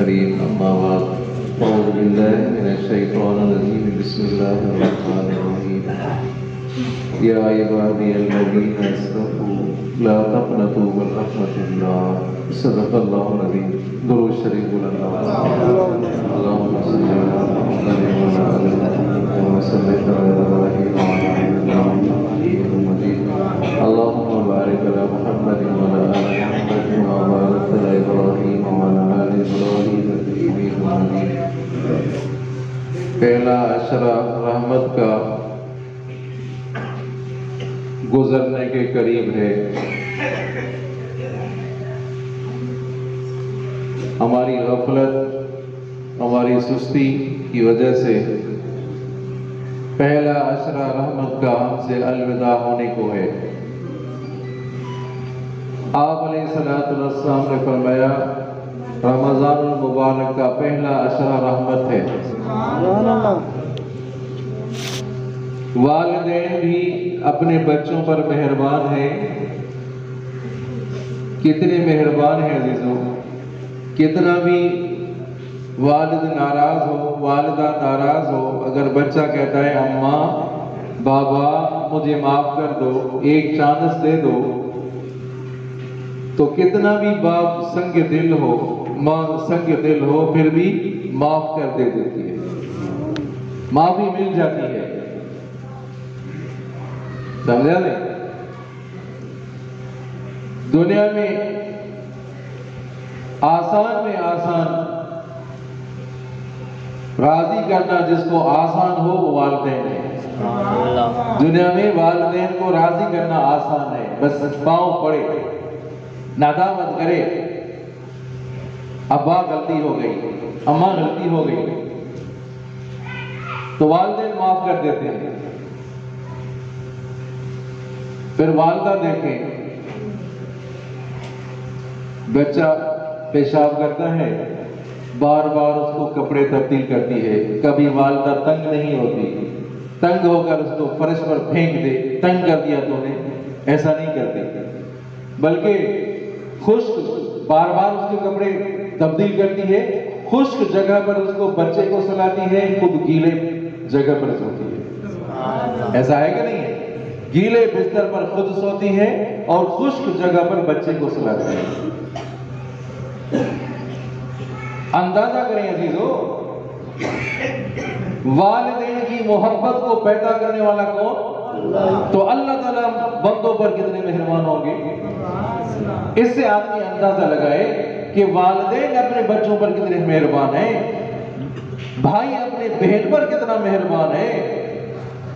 کریم اما بعد اعوذ باللہ من الشیطان الرجیم بسم اللہ الرحمن الرحیم یا عبادی الذین اسرفوا لا تقنطوا من رحمت اللہ صدق اللہ العظیم درود شریف بلند اللہم صل علی محمد وعلی آل محمد کما صلیت علی ابراہیم وعلی آل ابراہیم انک حمید مجید اللہم بارک علی محمد وعلی آل محمد کما بارکت علی ابراہیم وعلی آل ابراہیم انک حمید مجید۔ پہلا عشرہ رحمت کا گزرنے کے قریب ہے۔ ہماری غفلت، ہماری سستی کی وجہ سے پہلا عشرہ رحمت کا ہم سے الوداع ہونے کو ہے۔ آپ علیہ السلام نے فرمایا رمضان المبارک کا پہلا عشرہ رحمت ہے۔ والدین بھی اپنے بچوں پر مہربان ہیں۔ کتنے مہربان ہیں عزیزوں، کتنا بھی والد ناراض ہو، والدہ ناراض ہو، اگر بچہ کہتا ہے اماں بابا مجھے معاف کر دو، ایک چانس دے دو، تو کتنا بھی باپ سنگ دل ہو، ماں سنگ دل ہو، پھر بھی معاف کر دے دیتی ہے، معافی مل جاتی ہے۔ سمجھا نہیں؟ دنیا میں آسان راضی کرنا جس کو آسان ہو وہ والدین ہے۔ دنیا میں والدین کو راضی کرنا آسان ہے، بس پاؤں پڑے، ندامت کرے ابا غلطی ہو گئی، اماں غلطی ہو گئی، تو والدین معاف کر دیتے ہیں۔ پھر والدہ دیکھیں، بچہ پیشاب کرتا ہے، بار بار اس کو کپڑے تبدیل کرتی ہے، کبھی والدہ تنگ نہیں ہوتی، تنگ ہو کر اس کو فرش پر پھینک دے، تنگ کر دیا تو نے، ایسا نہیں کرتی، بلکہ خشک بار بار اس کے کپڑے تبدیل کرتی ہے، خشک جگہ پر اس کو بچے کو سلاتی ہے، خود گیلے جگہ پر سوتی ہے۔ ایسا ہے کہ نہیں ہے؟ گیلے بستر پر خود سوتی ہے اور خشک جگہ پر بچے کو سلاتی ہے۔ اندازہ کریں عزیزو، والدین کی محبت کو پیدا کرنے والا کون؟ تو اللہ تعالیٰ بندوں پر کتنے مہربان ہوں گے۔ اس سے آدمی اندازہ لگائے کہ والدین اپنے بچوں پر کتنے مہربان ہیں، بھائی اپنے بہن پر کتنا مہربان ہے۔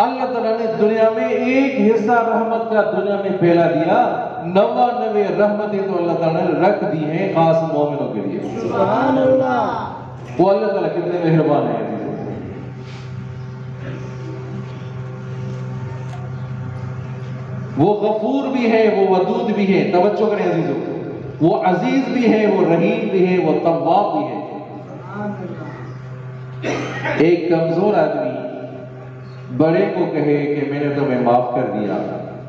اللہ تعالیٰ نے دنیا میں ایک حصہ رحمت کا دنیا میں پھیلا دیا، 99 رحمتیں تو اللہ تعالیٰ نے رکھ دی ہیں خاص مومنوں کے لیے۔ سبحان اللہ، وہ اللہ تعالیٰ کتنے مہربان ہیں۔ وہ غفور بھی ہے، وہ ودود بھی ہے، توجہ کریں عزیزوں، وہ عزیز بھی ہے، وہ رحیم بھی ہے، وہ تواب بھی ہے۔ ایک کمزور آدمی بڑے کو کہے کہ میں نے تمہیں معاف کر دیا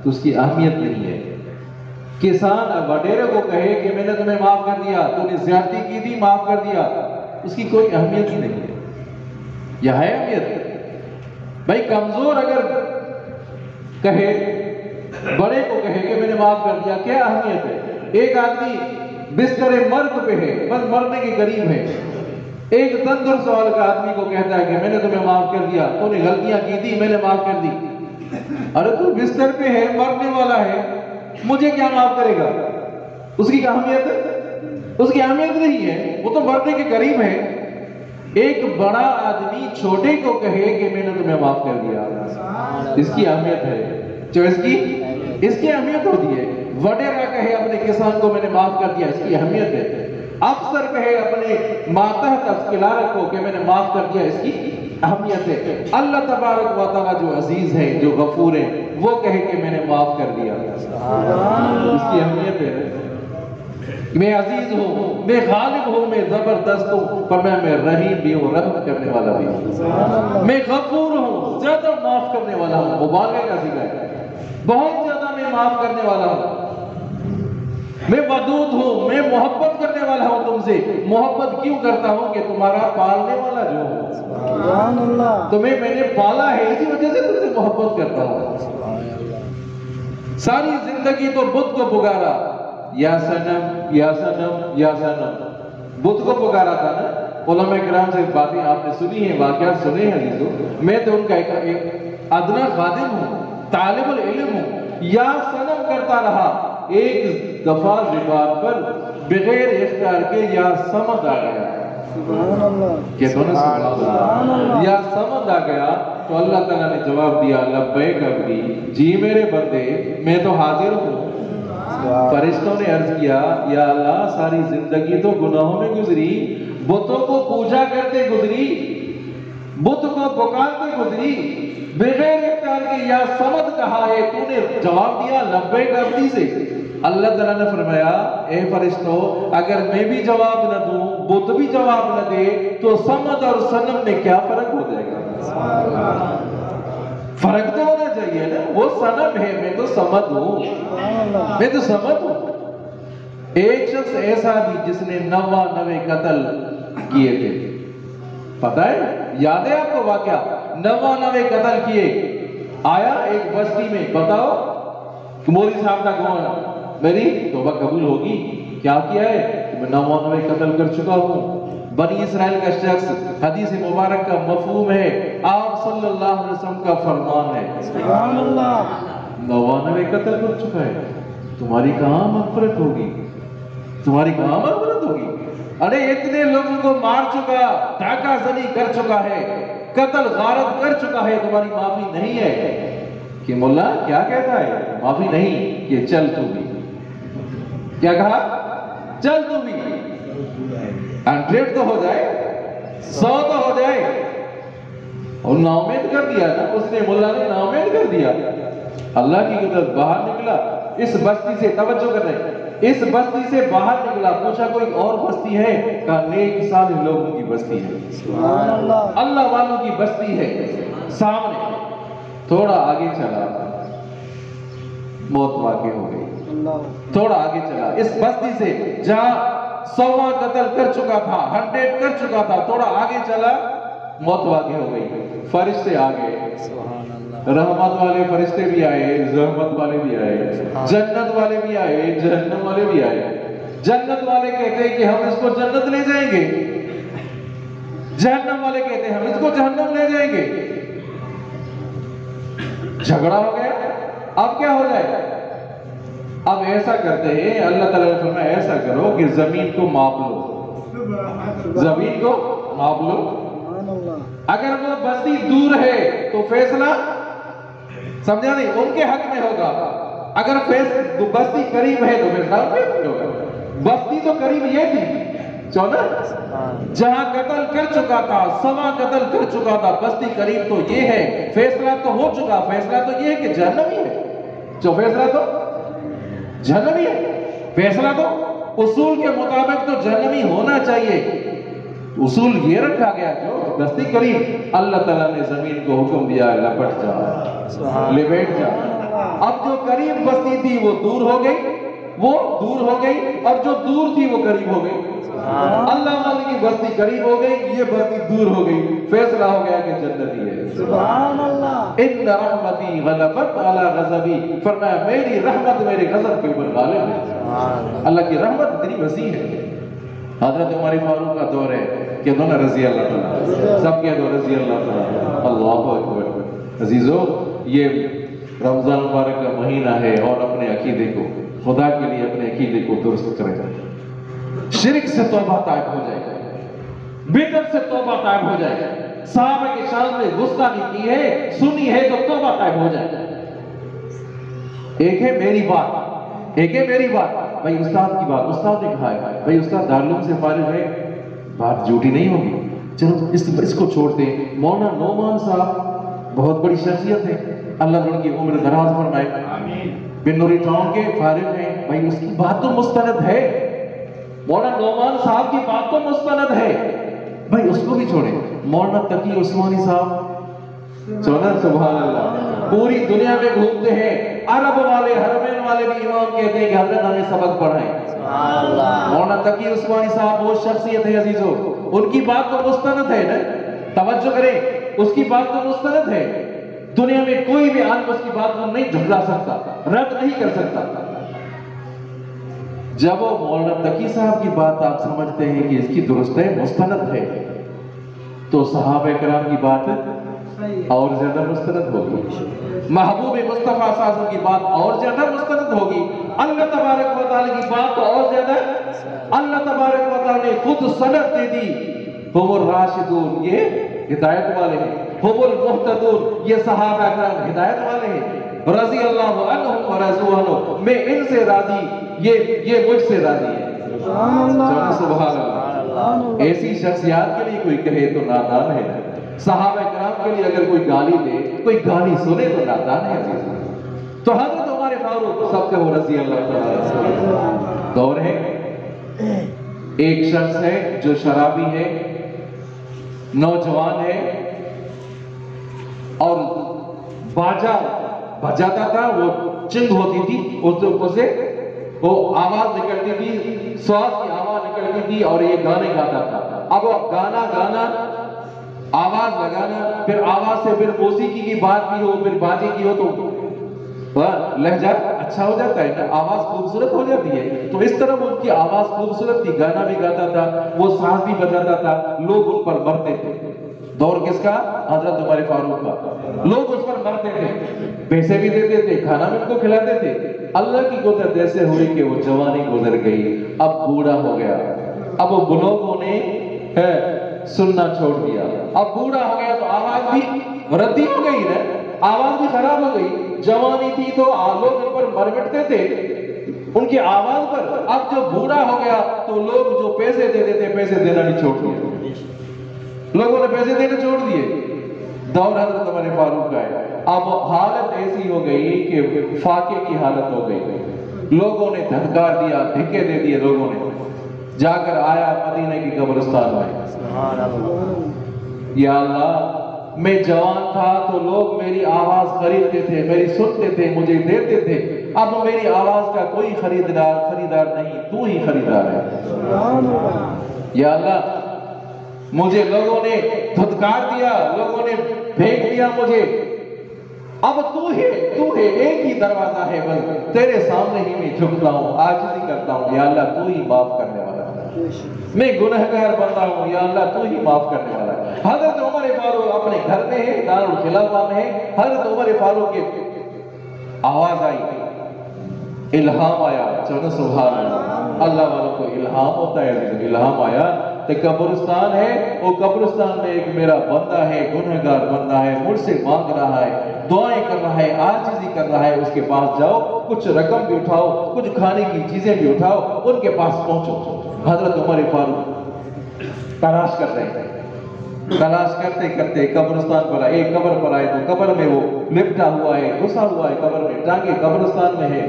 تو اس کی اہمیت نہیں ہے۔ کسان وڈیرے کو کہے کہ میں نے تمہیں معاف کر دیا، تو نے زیادتی کی تھی معاف کر دیا، اس کی کوئی اہمیت ہی نہیں ہے۔ یہ ہے اہمیت؟ بھائی کمزور اگر کہے، بڑے کو کہے کہ میں نے معاف کر دیا، کیا اہمیت ہے؟ ایک آدمی بستر مرگ پہ ہے، بس مرنے کے قریب ہے، ایک تندرست سوال کا آدمی کو کہتا ہے کہ میں نے تمہیں معاف کر دیا، تو نے غلطیاں کی تھی میں نے معاف کر دی۔ ارے تو بستر پہ ہے، مرنے والا ہے، مجھے کیا معاف کرے گا؟ اس کی کیا اہمیت ہے؟ اس کی اہمیت نہیں ہے، وہ تو مرنے کے قریب ہے۔ ایک بڑا آدمی چھوٹے کو کہے کہ میں نے تمہیں معاف کر دیا، اس کی اہمیت ہے، جو اس کی اہمیت ہوتی ہے۔ وڈیرا کہے اپنے کسان کو میں نے معاف کر دیا، اس کی اہمیت ہے۔ افسر کہے اپنے ماتحت افسکلارک کو کہ میں نے معاف کر دیا، اس کی اہمیت ہے۔ اللہ تبارک و تعالیٰ جو عزیز ہے، جو غفور ہے، وہ کہے کہ میں نے معاف کر دیا، اس کی اہمیت ہے۔ میں عزیز ہوں، میں غالب ہوں، میں زبردست ہوں، پر میں رحیم بھی ہوں، رحم کرنے والا بھی ہوں۔ میں غفور ہوں، زیادہ معاف کرنے والا ہوں، مبالغہ کا ذکر ہے، بہت زیادہ میں معاف کرنے والا ہوں۔ میں ودود ہوں، میں محبت کرنے والا ہوں تم سے. محبت کیوں کرتا ہوں؟ کہ تمہارا پالنے والا جو ہوں، سبحان اللہ، تمہیں میں نے پالا ہے، اسی وجہ سے تم سے محبت کرتا ہوں. ساری زندگی تو بت کو پکارا، یا صنم یا صنم یا صنم، بت کو پکارا تھا نا. علماء کرام سے باتیں آپ نے سنی ہیں، واقعات سنے ہیں عزیزو. میں تو ان کا ایک ادنا خادم ہوں، طالب العلم ہوں. یا صنم کرتا رہا، ایک دفعہ زبان پر بغیر اختیار کے یا صمد آ گیا. سبحان اللہ، کہ دونوں سبحان اللہ، یا صمد آ گیا تو اللہ تعالیٰ نے جواب دیا لبیک عبدی، جی میرے بندے میں تو حاضر ہوں. فرشتوں نے عرض کیا یا اللہ ساری زندگی تو گناہوں میں گزری، بتوں کو پوجا کرتے گزری، بت کو پکارتے گزری، بغیر اختیار کے یا صمد کہا ہے، تو نے جواب دیا لبیک عبدی سے. اللہ تعالیٰ نے فرمایا اے فرشتوں اگر میں بھی جواب نہ دوں، بت بھی جواب نہ دے، تو صمد اور صنم میں کیا فرق ہو جائے گا؟ فرق تو ہونا چاہیے نا. وہ صنم ہے، میں تو صمد ہوں، میں تو صمد ہوں. ایک شخص ایسا بھی جس نے 99 قتل کیے تھے، پتہ ہے، یاد ہے آپ کو واقعہ؟ 99 قتل کیے. آیا ایک بستی میں، بتاؤ مولوی صاحب کا کون میری توبہ قبول ہوگی؟ کیا کیا ہے کہ میں 99 قتل کر چکا ہوں. بنی اسرائیل کا شخص، حدیث مبارک کا مفہوم ہے، آپ صلی اللہ علیہ وسلم کا فرمان ہے، سبحان اللہ، 99 قتل کر چکا ہے. تمہاری کہاں مغفرت ہوگی؟ تمہاری کہاں مغفرت ہوگی؟ ارے اتنے لوگوں کو مار چکا، ڈاکہ زنی کر چکا ہے، قتل غارت کر چکا ہے، تمہاری معافی نہیں ہے؟ کہ مولا کیا کہتا ہے؟ معافی نہیں. کہ چل تو بھی. کیا کہا؟ چل تو بھی. 100 تو ہو جائے، 100 تو ہو جائے. اور ناامید کر دیا نا اس نے، مولا نے ناامید کر دیا. اللہ کی قدرت، باہر نکلا اس بستی سے. توجہ کر رہے ہیں، اس بستی سے باہر نکلا، پوچھا کوئی اور بستی ہے؟ کہا نیک صالح لوگوں کی بستی ہے، سبحان اللہ، اللہ والوں کی بستی ہے. سامنے تھوڑا آگے چلا، موت واقع ہو گئی. تھوڑا آگے چلا اس بستی سے جہاں 100 قتل کر چکا تھا، 100 کر چکا تھا، تھوڑا آگے چلا، موت واقع ہو گئی. فرشتے آ گئے، رحمت والے فرشتے بھی آئے، زحمت والے بھی آئے، جنت والے بھی آئے، جہنم والے بھی آئے. جنت والے کہتے ہیں کہ ہم اس کو جنت لے جائیں گے، جہنم والے کہتے ہیں ہم اس کو جہنم لے جائیں گے. جھگڑا ہو گیا. اب کیا ہو جائے؟ اب ایسا کرتے ہیں، اللہ تعالیٰ نے فرمایا ایسا کرو کہ زمین کو ماپ لو، زمین کو ماپ لو. اگر وہ بستی دور ہے تو فیصلہ سمجھا نہیں ان کے حق میں ہوگا. اگر بستی قریب ہے تو فیصلہ ہوگا. بستی تو قریب یہ تھی، چونا جہاں قتل کر چکا تھا، 100 قتل کر چکا تھا، بستی قریب تو یہ ہے. فیصلہ تو ہو چکا، فیصلہ تو یہ ہے کہ جہنم ہی ہے. جو فیصلہ تو جہنم ہی ہے. فیصلہ تو اصول کے مطابق تو جہنم ہی ہونا چاہیے. اصول یہ رکھا گیا جو بستی قریب، اللہ تعالیٰ نے زمین کو حکم دیا لپٹ جا، لپٹ جا. اب جو قریب بستی تھی وہ دور ہو گئی، وہ دور ہو گئی، اور جو دور تھی وہ قریب ہو گئی. اللہ والی کی بستی قریب ہو گئی، یہ بستی دور ہو گئی. فیصلہ ہو گیا کہ جنتی ہے. سبحان اللہ، ان رحمتی غلبت علی غضبی، فرمایا میری رحمت میرے غضب کے اوپر غالب ہے. اللہ کی رحمت اتنی وسیع ہے. حضرت عمر فاروق کا دور ہے، کہ دونوں رضی اللہ تعالیٰ، سب کے دو رضی اللہ تعالیٰ. اللہ اکبر. عزیزو یہ رمضان مبارک کا مہینہ ہے، اور اپنے عقیدے کو، خدا کے لیے اپنے عقیدے کو درست کرے. شرک سے توبہ طائب ہو جائے، بدعت سے توبہ طائب ہو جائے. صحابہ کی شان میں گستاخی کی ہے، سنی ہے تو توبہ طائب ہو جائے. ایک ہے میری بات، ایک ہے میری بات. بھائی استاد کی بات، استاد نے کہا ہے، بھائی استاد دارالعلوم سے فارغ ہے، بات جھوٹی نہیں ہوگی، چلو اس کو چھوڑتے ہیں. مولانا نعمان صاحب بہت بڑی شخصیت ہے، اللہ ان کی عمر دراز فرمائے، بن نوری ٹاؤن کے فارغ ہیں. بھائی اس کی بات تو مستند ہے، مولانا نعمان صاحب کی بات تو مستند ہے، بھائی اس کو بھی چھوڑیں. مولانا تقی عثمانی صاحب، سبحان اللہ، پوری دنیا میں گھومتے ہیں، عرب والے حرمین والے بھی امام کہتے ہیں کہ حضرت ہمیں سبق پڑھائیں۔ مولانا تقی عثمانی صاحب وہ شخصیت ہے عزیزو، ان کی بات تو مستند ہے نا، توجہ کریں، اس کی بات تو مستند ہے، دنیا میں کوئی بھی عالم اس کی بات کو نہیں جھٹلا سکتا، رد نہیں کر سکتا۔ جب وہ مولانا تقی صاحب کی بات آپ سمجھتے ہیں کہ اس کی درست ہے، مستند ہے، تو صحابہ کرام کی بات اور زیادہ مستند ہوگی، محبوب مصطفیٰ صلی اللہ علیہ وسلم کی بات اور زیادہ مستند ہوگی، اللہ تبارک و تعالی کی بات اور زیادہ، اللہ تبارک و تعالی نے خود سند دے دی، ہم الراشدون یہ ہدایت والے ہیں، ہم المہتدون یہ صحابہ کرام ہدایت والے ہیں، رضی اللہ عنہم و رضوا عنہ، میں ان سے راضی، یہ مجھ سے راضی ہے۔ سبحان اللہ۔ ایسی شخصیات کے لیے کوئی کہے تو نادان ہے، صحابہ کرام کے لیے اگر کوئی گالی دے، کوئی گالی سنے تو نادان ہے عزیز۔ تو حضرت عمر فاروق سب کے وہ رضی اللہ تعالیٰ دور ہے۔ ایک شخص ہے جو شرابی ہے، نوجوان ہے، اور باجا بجاتا تھا، وہ چنگ ہوتی تھی، اس اوپر سے وہ آواز نکلتی تھی، سواز کی آواز نکلتی تھی، اور یہ گانے گاتا تھا۔ اب وہ گانا آواز لگانا، پھر آواز سے پھر موسیقی کی بات بھی ہو، پھر باجے کی ہو، تو لہجہ اچھا ہو جاتا ہے نا، آواز خوبصورت ہو جاتی ہے۔ تو اس طرح ان کی آواز خوبصورت تھی، گانا بھی گاتا تھا، وہ ساز بھی بجاتا تھا، لوگ ان پر مرتے تھے۔ دور کس کا؟ حضرت عمر فاروق کا۔ لوگ اس پر مرتے تھے، پیسے بھی دیتے تھے، کھانا بھی ان کو کھلاتے تھے۔ اللہ کی قدرت ایسے ہوئی کہ وہ جوانی گزر گئی، اب بوڑھا ہو گیا، اب وہ لوگوں نے سننا چھوڑ دیا، اب بوڑھا ہو گیا تو آواز بھی ردی ہو گئی نا، آواز بھی خراب ہو گئی۔ جوانی تھی تو لوگ ان پر مر مٹتے تھے ان کی آواز پر، اب جو بوڑھا ہو گیا تو لوگ جو پیسے دیتے تھے پیسے دینا نہیں چھوڑ دیا، لوگوں نے پیسے دینا چھوڑ دیے۔ دور حضرت عمر فاروق کا ہے، اب حالت ایسی ہو گئی کہ فاقے کی حالت ہو گئی، لوگوں نے دھتکار دیا، دھکے دے دیے، لوگوں نے جا کر آیا مدینے کی قبرستان میں، یا اللہ میں جوان تھا تو لوگ میری آواز خریدتے تھے، میری سنتے تھے، مجھے دیتے تھے، اب میری آواز کا کوئی خریدار نہیں، تو ہی خریدار ہے۔ یا اللہ مجھے لوگوں نے دھتکار دیا، لوگوں نے پھینک دیا مجھے، اب تو ہے ایک ہی دروازہ ہے، بس تیرے سامنے ہی میں جھکتا ہوں، عاجزی کرتا ہوں، یا اللہ تو ہی معاف کرنے والا ہے، میں گنہگار بندہ ہوں، یا اللہ تو ہی معاف کرنے والا ہے۔ حضرت عمر فاروق اپنے گھر میں ہے، دارالخلافہ میں ہے، حضرت عمر فاروق کی آواز آئی، الہام آیا، چلو سبحان اللہ، اللہ والوں کو الہام ہوتا ہے، الہام آیا کہ قبرستان ہے، وہ قبرستان میں ایک میرا بندہ ہے، گنہگار بندہ ہے، مجھ سے مانگ رہا ہے، دعائیں کر رہا ہے، عاجزی کر رہا ہے، اس کے پاس جاؤ، کچھ رقم بھی اٹھاؤ، کچھ کھانے کی چیزیں بھی اٹھاؤ، ان کے پاس پہنچو۔ حضرت عمر فاروق تلاش کر رہے ہیں، تلاش کرتے کرتے قبرستان پر آئے، ایک قبر پر آئے تو قبر میں وہ لپٹا ہوا ہے، گھسا ہوا ہے قبر میں، ٹانگیں قبرستان میں ہے،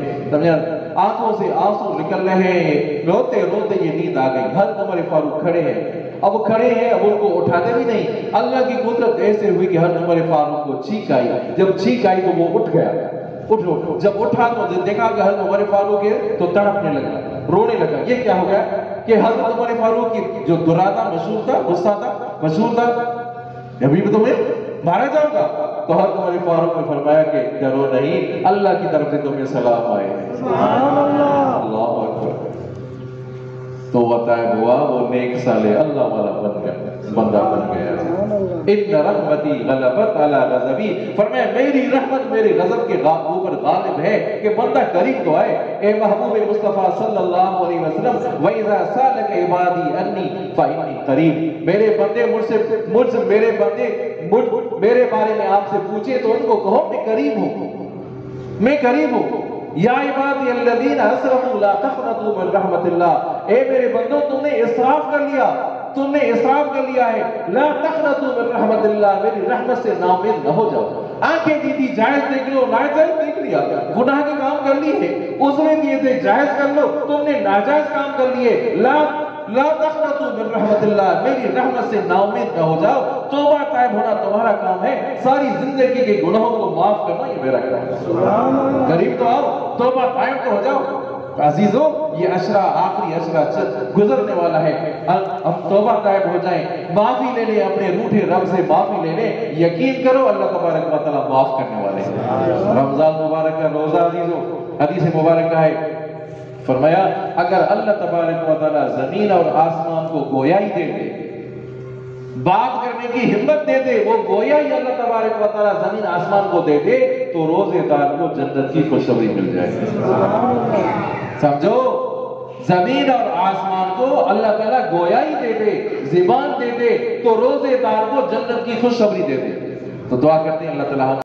آنکھوں سے آنسو نکل رہے ہیں، روتے روتے یہ نیند آ گئی۔ حضرت عمر فاروق کھڑے ہیں، اب وہ کھڑے ہیں، اب ان کو اٹھاتے بھی نہیں، اللہ کی قدرت ایسے ہوئی کہ حضرت عمر فاروق کو چھینک آئی، جب چھینک آئی تو وہ اٹھ گیا، جب اٹھا تو دیکھا کہ حضرت عمر فاروق ہے تو تڑپنے لگا، رونے لگا۔ یہ کیا ہو گیا کہ حضرت عمر فاروق کی جو درادہ مشہور تھا، غصہ تھا مشہور تھا، ابھی بھی تمہیں مارا جاؤں گا، تو حضرت عمر فاروق نے فرمایا کہ ڈرو نہیں، اللہ کی طرف سے تمہیں سلام آئے۔ اللہ اکبر۔ تو بتائے ہوا وہ نیک صالح اللہ والا بندہ بن گیا۔ ان رحمتی غلبت علی غضبی، فرمایا میری رحمت میرے غضب کے اوپر غالب ہے کہ بندہ قریب تو آئے۔ اے محبوب مصطفیٰ صلی اللہ علیہ وسلم، وَإِذَا سَأَلَكَ عِبَادِي أَنِّي فَإِنِّي قَرِيب، میرے بندے میرے بارے میں آپ سے پوچھے تو ان کو کہو میں قریب ہوں، میں قریب ہوں۔ یا عبادی الذین اسرفوا لا تقنطوا من رحمت اللہ، اے میرے بندوں تم نے اسراف کر لیا، تم نے اسراف کر لیا ہے، لا تقنطوا من رحمت اللہ، میری رحمت سے نا امید نہ ہو جاؤ۔ آنکھیں دی تھی جائز دیکھ لو، ناجائز دیکھ لیا، گناہ کے کام کر لی ہے، عذریں دیے تھے جائز کر لو، تم نے ناجائز کام کر لیے، لا لا تقنطوا من رحمت اللہ، میری رحمت سے نا امید نہ ہو جاؤ. توبہ طائب ہونا تمہارا کام ہے، ساری زندگی کے گناہوں کو معاف کرنا یہ میرا کام ہے. قریب تو آؤ، توبہ طائب تو ہو جاؤ. عزیزو، یہ عشرہ آخری عشرہ گزرنے والا ہے. ہم توبہ طائب ہو جائیں، معافی لے لیں، اپنے روٹھے رب سے معافی لے لیں. یقین کرو اللہ تبارک و تعالیٰ معاف کرنے والے ہیں. رمضان مبارک کا روزہ عزیزو، حدیث مبارکہ ہے، فرمایا اگر اللہ تبارک و تعالیٰ زمین اور آسمان کو گویائی دے دے، بات کرنے کی ہمت دے دے، وہ گویائی اللہ تبارک و تعالیٰ زمین آسمان کو دے دے، تو روزے دار کو جنت کی خوشخبری مل جائے گی. سمجھو، زمین اور آسمان کو اللہ تعالیٰ گویائی دے دے، زبان دے دے، تو روزے دار کو جنت کی خوشخبری دے دے. تو دعا کرتے ہیں اللہ تعالیٰ